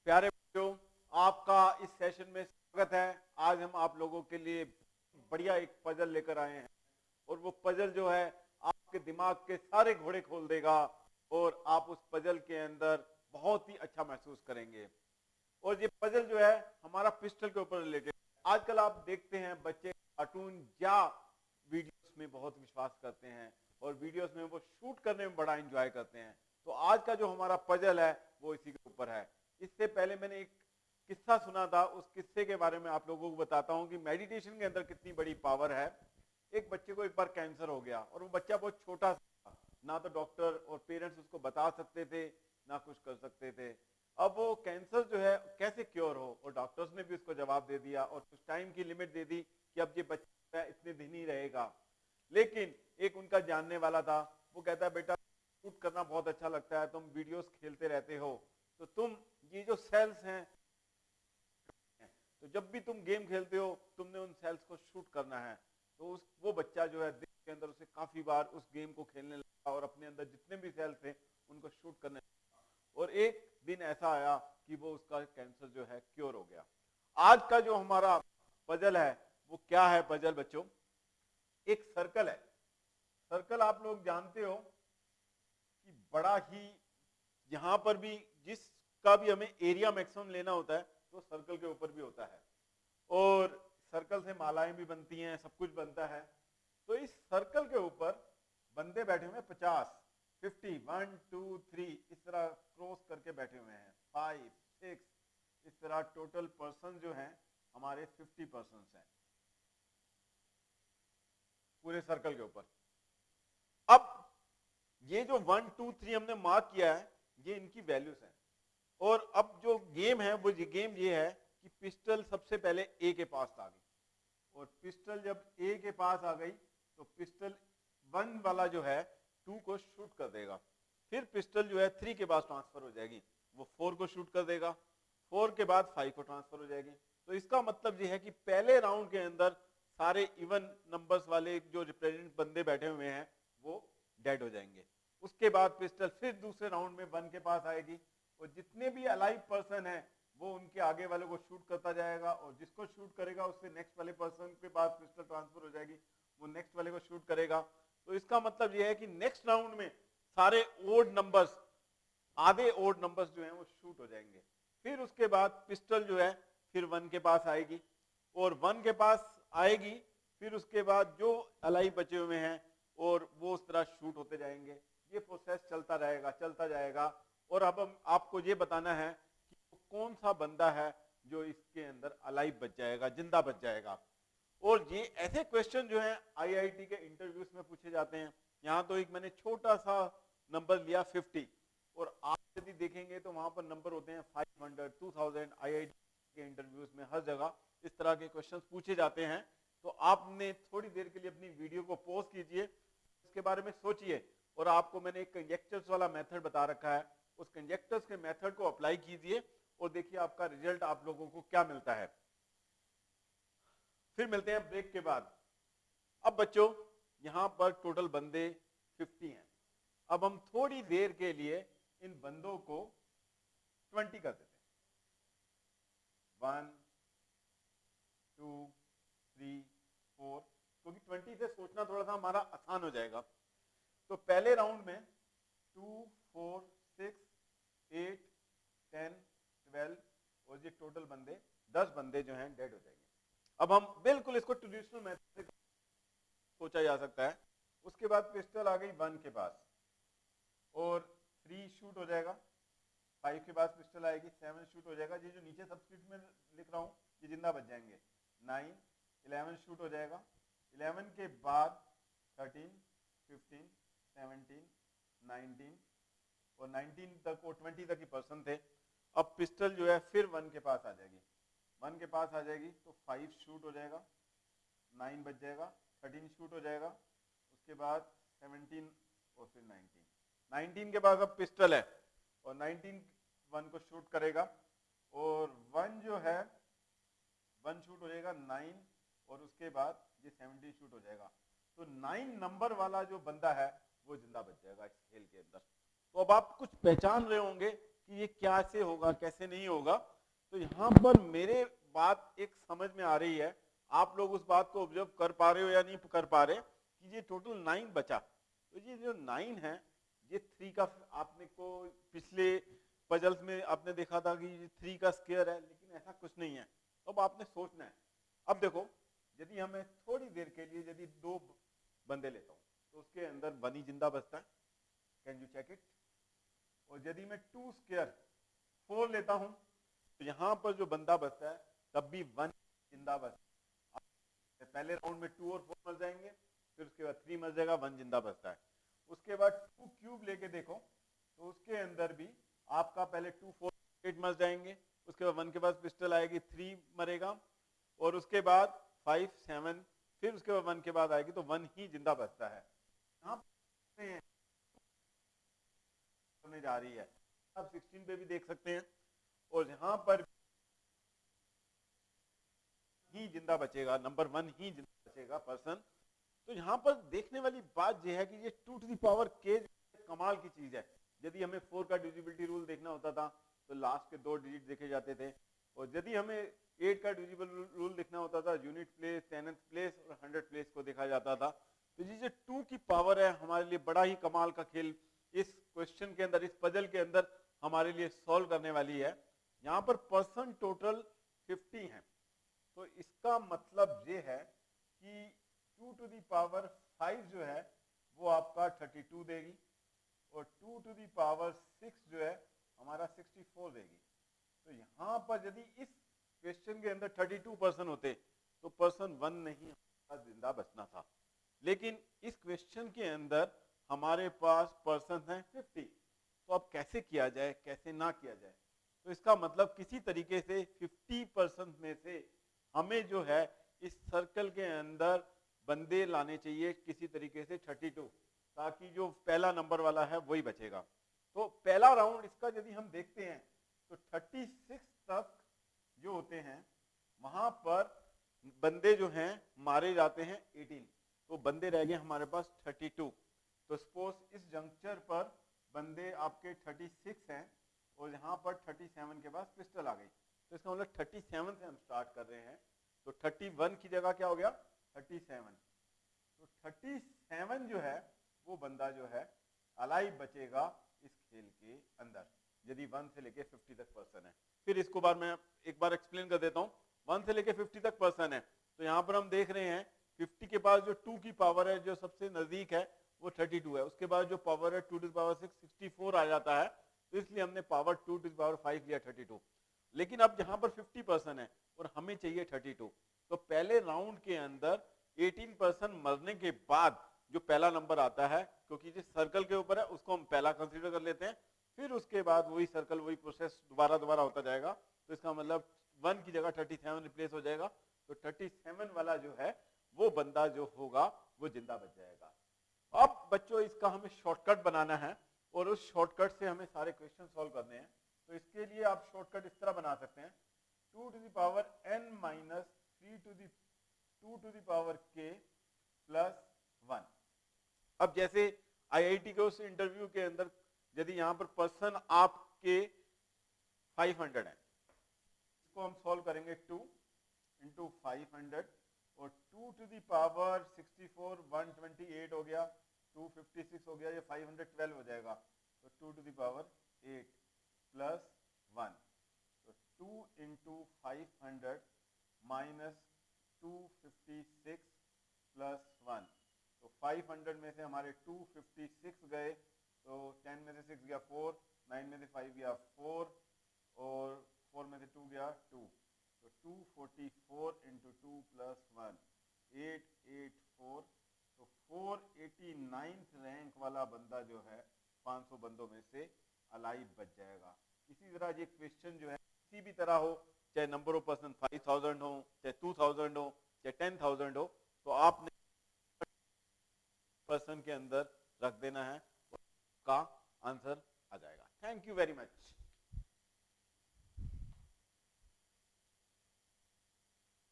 प्यारे बच्चों, आपका इस सेशन में स्वागत है। आज हम आप लोगों के लिए बढ़िया एक पजल लेकर आए हैं और वो पजल जो है आपके दिमाग के सारे घोड़े खोल देगा और आप उस पजल के अंदर बहुत ही अच्छा महसूस करेंगे। और ये पजल जो है हमारा पिस्टल के ऊपर रिलेटेड। आजकल आप देखते हैं बच्चे कार्टून या वीडियोस में बहुत विश्वास करते हैं और वीडियोस में वो शूट करने में बड़ा एंजॉय करते हैं। तो आज का जो हमारा पजल है वो इसी के ऊपर है। इससे पहले मैंने एक किस्सा सुना था, उस किस्से के बारे में आप लोगों को बताता हूं कि मेडिटेशन के अंदर कितनी बड़ी पावर है। एक बच्चे को एक बार कैंसर हो गया और वो बच्चा बहुत छोटा था, ना तो डॉक्टर और पेरेंट्स उसको बता सकते थे ना कुछ कर सकते थे। अब वो कैंसर जो है कैसे क्योर हो, और डॉक्टर्स ने भी उसको जवाब दे दिया और कुछ टाइम की लिमिट दे दी कि अब ये बच्चा इतने दिन ही रहेगा। लेकिन एक उनका जानने वाला था, वो कहता है बेटा शूट करना बहुत अच्छा लगता है, तुम वीडियोस खेलते रहते हो, तो तुम ये जो सेल्स हैं, तो जब भी तुम गेम खेलते हो तुमने उन सेल्स को शूट करना है। तो वो बच्चा जो है दिन के अंदर उसे काफी बार उस गेम को खेलने लगा और अपने अंदर जितने भी सेल्स थे उनको शूट करने लगा। और एक दिन ऐसा आया कि वो उसका कैंसर जो है क्योर हो गया। आज का जो हमारा पजल है वो क्या है पजल बच्चों? एक सर्कल है। सर्कल आप लोग जानते हो कि बड़ा ही, यहां पर भी जिसका भी हमें एरिया मैक्सिमम लेना होता है तो सर्कल के ऊपर भी होता है और सर्कल से मालाएं भी बनती हैं, सब कुछ बनता है। तो इस सर्कल के ऊपर बंदे बैठे हुए हैं 50, 50, 1 2 3 इस तरह क्रॉस करके बैठे हुए हैं, 5 6 इस तरह टोटल पर्सन जो हैं हमारे 50 पर्सन हैं पूरे सर्कल के ऊपर। अब ये जो 1 2 3 हमने मार्क किया है ये इनकी वैल्यूज हैं। और अब जो गेम है वो ये है कि पिस्टल सबसे पहले ए के पास आ गई और पिस्टल जब ए के पास आ गई तो पिस्टल 1 वाला जो है 2 को शूट कर देगा। फिर पिस्टल जो है 3 के पास ट्रांसफर हो जाएगी, वो 4 को शूट कर देगा। 4 के बाद 5 को ट्रांसफर हो जाएगी। तो इसका मतलब ये है कि पहले राउंड के अंदर सारे इवन नंबर्स वाले जो रिप्रेजेंट बंदे बैठे हुए हैं वो डेड हो जाएंगे। उसके बाद पिस्टल फिर दूसरे राउंड में 1 के पास आएगी और जितने भी अलाइव पर्सन है वो उनके आगे वाले को शूट करता जाएगा और जिसको शूट करेगा उससे नेक्स्ट वाले पर्सन के पास पिस्टल ट्रांसफर हो जाएगी, वो नेक्स्ट वाले को शूट करेगा। तो इसका मतलब ये है कि नेक्स्ट राउंड में सारे ओड नंबर्स, आधे ओड नंबर्स जो हैं वो शूट हो जाएंगे। फिर उसके बाद पिस्टल जो है फिर 1 के पास आएगी और 1 के पास आएगी, फिर उसके बाद जो अलाइव बचे हुए हैं और वो उस तरह शूट होते जाएंगे। ये प्रोसेस चलता रहेगा, चलता जाएगा। और अब हम आपको ये बताना है कि कौन सा बंदा है जो इसके अंदर अलाइव बच जाएगा, जिंदा बच जाएगा। और ये ऐसे क्वेश्चन जो हैं आईआईटी के इंटरव्यूज में पूछे जाते हैं। यहाँ तो एक मैंने छोटा सा नंबर लिया 50 और आप यदि देखेंगे तो वहां पर नंबर होते हैं 500, 2000। आईआईटी के इंटरव्यूज में हर जगह इस तरह के क्वेश्चंस पूछे जाते हैं। तो आपने थोड़ी देर के लिए अपनी वीडियो को पॉज कीजिए, इसके बारे में सोचिए और आपको मैंने एक कंजेक्टर्स वाला मेथड बता रखा है, उस कंजेक्टर्स के मेथड को अप्लाई कीजिए और देखिए आपका रिजल्ट आप लोगों को क्या मिलता है। फिर मिलते हैं ब्रेक के बाद। अब बच्चों यहां पर टोटल बंदे 50 हैं। अब हम थोड़ी देर के लिए इन बंदों को 20 कर देते हैं। 1 2 3 4, क्योंकि 20 से सोचना थोड़ा सा हमारा आसान हो जाएगा। तो पहले राउंड में 2 4 6 8 10 12 और ये टोटल बंदे 10 बंदे जो हैं डेड हो जाएंगे। अब हम बिल्कुल इसको ट्रेडिशनल मेथड से सोचा जा सकता है। उसके बाद पिस्टल आ गई 1 के पास और 3 शूट हो जाएगा। 5 के पास पिस्टल आएगी, 7 शूट हो जाएगा। ये जो नीचे सब्स्क्रिप्ट में लिख रहा हूँ ये जिंदा बच जाएंगे। 9 11 शूट हो जाएगा। 11 के बाद 13 15 17 19 और 19 तक और 20 तक ही पर्सन थे। अब पिस्टल जो है फिर 1 के पास आ जाएगी। 1 के पास आ जाएगी तो 5 शूट हो जाएगा, 9 बच जाएगा, 13 शूट हो जाएगा, उसके बाद 17 और फिर 19। 19 के बाद अब पिस्टल है और 19 1 को शूट करेगा और 1 जो है 1 शूट हो जाएगा 9 और उसके बाद ये 17 शूट हो जाएगा। तो 9 नंबर वाला जो बंदा है वो जिंदा बच जाएगा इस खेल के अंदर। तो अब आप कुछ पहचान रहे होंगे कि ये कैसे होगा कैसे नहीं होगा। तो यहाँ पर मेरे बात एक समझ में आ रही है, आप लोग उस बात को ऑब्जर्व कर पा रहे हो या नहीं कर पा रहे कि ये टोटल 9 बचा। तो ये जो 9 है ये 3 का, आपने को पिछले पजल्स में आपने देखा था कि ये 3 का स्क्वायर है, लेकिन ऐसा कुछ नहीं है। तो अब आपने सोचना है। अब देखो, यदि हमें थोड़ी देर के लिए यदि 2 बंदे लेता हूं तो उसके अंदर 1 ही जिंदा बचता है, कैन यू चेक इट। और यदि मैं 2 स्क्वायर 4 लेता हूं तो यहां पर जो बंदा बचता है तब भी 1 जिंदा बचता है। पहले राउंड में 2 और 4 मर जाएंगे, फिर उसके बाद 3 मर जाएगा, 1 जिंदा बचता है। उसके बाद 2 क्यूब लेके देखो तो उसके अंदर भी आपका पहले 2 4 8 मर जाएंगे, उसके बाद 1 के पास पिस्टल आएगी, 3 मरेगा, और उसके बाद 5 7, फिर उसके बाद 1 के बाद आएगी तो 1 ही जिंदा बचता है। यहाँ होने जा रही है, आप 16 पे भी देख सकते हैं, और यहाँ पर ही जिंदा बचेगा, नंबर 1 ही जिंदा बचेगा पर्सन। तो यहाँ पर देखने वाली बात यह है कि ये 2 टू द पावर k कमाल की चीज है। यदि हमें 4 का डिविजिबिलिटी रूल देखना होता था तो लास्ट के 2 डिजिट देखे जाते थे, और यदि हमें 8 का डिविजिबल रूल देखना होता था यूनिट प्लेस, 10th प्लेस और 100 प्लेस को देखा जाता था। तो ये जो 2 की पावर है हमारे लिए बड़ा ही कमाल का खेल इस क्वेश्चन के अंदर, इस पजल के अंदर हमारे लिए सॉल्व करने वाली है। यहाँ पर पर्सन टोटल 50 है, तो इसका मतलब ये है कि 2 टू द पावर 5 जो है वो आपका 32 देगी, और 2 टू द पावर 6 जो है हमारा 64 देगी। तो यहाँ पर यदि इस क्वेश्चन के अंदर 32 पर्सन होते तो पर्सन 1 नहीं जिंदा बचना था, लेकिन इस क्वेश्चन के अंदर हमारे पास पर्सन है 50। तो अब कैसे किया जाए, कैसे ना किया जाए। तो इसका मतलब किसी तरीके से 50% में से हमें जो है इस सर्कल के अंदर बंदे लाने चाहिए किसी तरीके से 32, ताकि जो पहला नंबर वाला है वही बचेगा। तो पहला राउंड इसका यदि हम देखते हैं तो 36 तक जो होते हैं वहां पर बंदे जो हैं मारे जाते हैं 18, तो बंदे रह गए हमारे पास 32। तो सपोज इस जंक्चर पर बंदे आपके 36 हैं और यहाँ पर 37 के पास पिस्टल आ गई, तो इसका मतलब 37 से हम स्टार्ट कर रहे हैं। तो 31 की जगह क्या हो गया 37। तो 37 जो है वो बंदा जो है अलाइव बचेगा इस खेल के अंदर, यदि 1 से लेके 50 तक पर्सन है। फिर इसको बार मैं एक बार एक्सप्लेन कर देता हूँ। 1 से लेके 50 तक पर्सन है, तो यहाँ पर हम देख रहे हैं 50 के पास जो 2 की पावर है जो सबसे नजदीक है वो 32 है, उसके बाद जो पावर है 2 टू द पावर 6 64 आ जाता है, तो इसलिए हमने पावर 2 टू द पावर 5 लिया 32। लेकिन अब यहाँ पर 50 पर्सन है और हमें चाहिए 32, तो पहले राउंड के अंदर 18 पर्सन मरने के बाद जो पहला नंबर आता है, क्योंकि जिस सर्कल के ऊपर है उसको हम पहला कंसीडर कर लेते हैं, फिर उसके बाद वही सर्कल वही प्रोसेस दोबारा होता जाएगा। तो इसका मतलब 1 की जगह 37 रिप्लेस हो जाएगा, तो 37 वाला जो है वो बंदा जो होगा वो जिंदा बच जाएगा। अब बच्चों इसका हमें शॉर्टकट बनाना है और उस शॉर्टकट से हमें सारे क्वेश्चन सॉल्व करने हैं। तो इसके लिए आप शॉर्टकट इस तरह बना सकते हैं 2 to the power n minus 3 to the 2 to the power k plus 1। अब जैसे IIT के उस इंटरव्यू के अंदर यदि यहाँ पर पर्सन आपके 500 है, इसको हम सॉल्व करेंगे 2 इंटू 500 और 2 टू द पावर 64 128 हो गया, 256 हो गया, ये 512 हो जाएगा, तो 2 टू द पावर 8 प्लस 1, तो 2 इंटू 500 माइनस 256 प्लस 1, तो 500 में से हमारे 256 गए, तो 10 में से 6 गया 4, 9 में से 5 गया 4 और 4 में से 2 गया 2, तो 244 इंटू 2 प्लस 1 884, तो 489th रैंक वाला बंदा जो है 500 बंदों में से अलाइव बच जाएगा। इसी तरह ये क्वेश्चन जो है किसी भी तरह हो, चाहे नंबर ऑफ पर्सन 5000 हो, चाहे 2000 हो, चाहे 10,000 हो, तो आपने पर्सन के अंदर रख देना है, का आंसर आ जाएगा। Thank you very much.